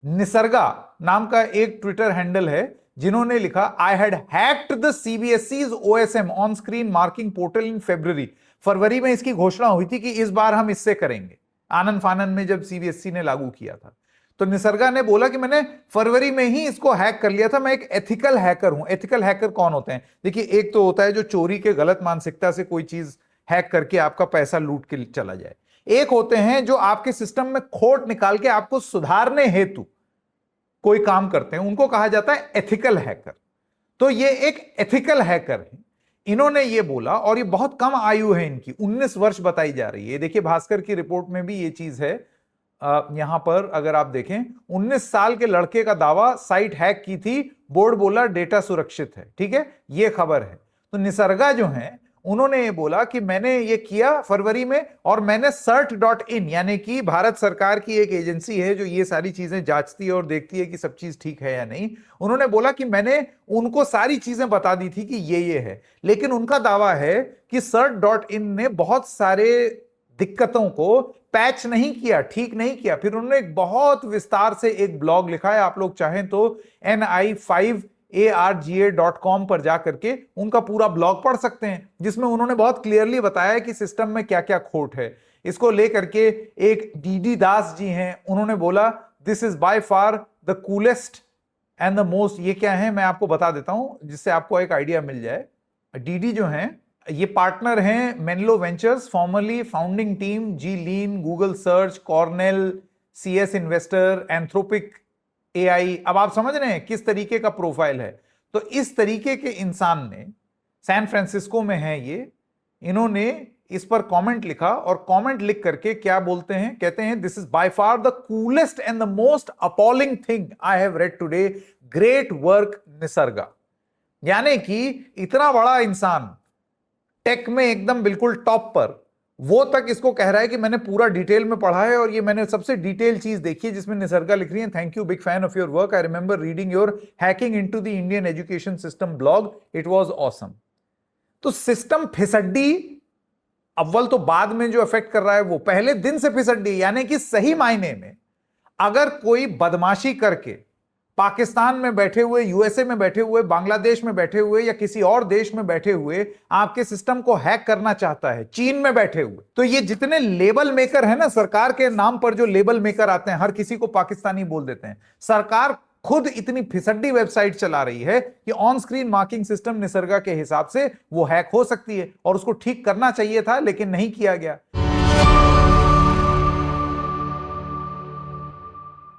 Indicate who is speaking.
Speaker 1: निसर्गा नाम का एक ट्विटर हैंडल है जिन्होंने लिखा, I had hacked the CBSE's OSM on screen marking portal in February. फरवरी में इसकी घोषणा हुई थी कि इस बार हम इससे करेंगे, आनंद फानन में जब सीबीएसई ने लागू किया था। तो निसर्गा ने बोला कि मैंने फरवरी में ही इसको हैक कर लिया था, मैं एक एथिकल हैकर हूं। एथिकल हैकर कौन होते हैं? देखिए, एक तो होता है जो चोरी के गलत मानसिकता से कोई चीज हैक करके आपका पैसा लूट के चला जाए, एक होते हैं जो आपके सिस्टम में खोट निकाल के आपको सुधारने हेतु कोई काम करते हैं, उनको कहा जाता है एथिकल हैकर। तो ये एक एथिकल हैकर है। इन्होंने ये बोला, और ये बहुत कम आयु है इनकी, 19 वर्ष बताई जा रही है। देखिए भास्कर की रिपोर्ट में भी ये चीज है। यहां पर अगर आप देखें, 19 साल के लड़के का दावा, साइट हैक की थी, बोर्ड बोला डेटा सुरक्षित है। ठीक है, ये खबर है। तो निसर्गा जो है, उन्होंने ये बोला कि मैंने ये किया फरवरी में, और मैंने CERT.in यानी कि भारत सरकार की एक एजेंसी है जो ये सारी चीजें जांचती है और देखती है कि सब चीज ठीक है या नहीं। उन्होंने बोला कि मैंने उनको सारी चीजें बता दी थी कि ये है, लेकिन उनका दावा है कि CERT.in ने बहुत सारे दिक्कतों को पैच नहीं किया, ठीक नहीं किया। फिर उन्होंने एक बहुत विस्तार से एक ब्लॉग लिखा है, आप लोग चाहें तो ni5arga.com पर जाकर के उनका पूरा ब्लॉग पढ़ सकते हैं, जिसमें उन्होंने बहुत क्लियरली बताया कि सिस्टम में क्या क्या खोट है। इसको लेकर के एक डीडी दास जी हैं, उन्होंने बोला this is by far the coolest and the most. ये क्या है मैं आपको बता देता हूं जिससे आपको एक आइडिया मिल जाए। डीडी जो है ये पार्टनर हैं Menlo Ventures, formerly founding team Glean, Google search, Cornell, CS investor, Anthropic AI। अब आप समझ रहे हैं किस तरीके का प्रोफाइल है। तो इस तरीके के इंसान ने, सैन फ्रांसिस्को में है ये, इन्होंने इस पर कमेंट लिखा, और कमेंट लिख करके क्या बोलते हैं, कहते हैं this is by far the coolest and the most appalling thing I have read today, great work Nisarga. यानी कि इतना बड़ा इंसान, टेक में एकदम बिल्कुल टॉप पर, वो तक इसको कह रहा है कि मैंने पूरा डिटेल में पढ़ा है, और ये मैंने सबसे डिटेल चीज देखी है, जिसमें निसर्गा लिख रही है, thank you, big fan of your work, I remember reading your hacking into the Indian education system blog, it was awesome. तो सिस्टम फिसड्डी, अव्वल तो बाद में जो इफेक्ट कर रहा है वो पहले दिन से फिसड्डी। यानी कि सही मायने में अगर कोई बदमाशी करके पाकिस्तान में बैठे हुए, यूएसए में बैठे हुए, बांग्लादेश में बैठे हुए, या किसी और देश में बैठे हुए आपके सिस्टम को हैक करना चाहता है, चीन में बैठे हुए, तो ये जितने लेबल मेकर है ना, सरकार के नाम पर जो लेबल मेकर आते हैं, हर किसी को पाकिस्तानी बोल देते हैं। सरकार खुद इतनी फिसड्डी वेबसाइट चला रही है कि ऑन स्क्रीन मार्किंग सिस्टम निसर्गा के हिसाब से वो हैक हो सकती है, और उसको ठीक करना चाहिए था, लेकिन नहीं किया गया।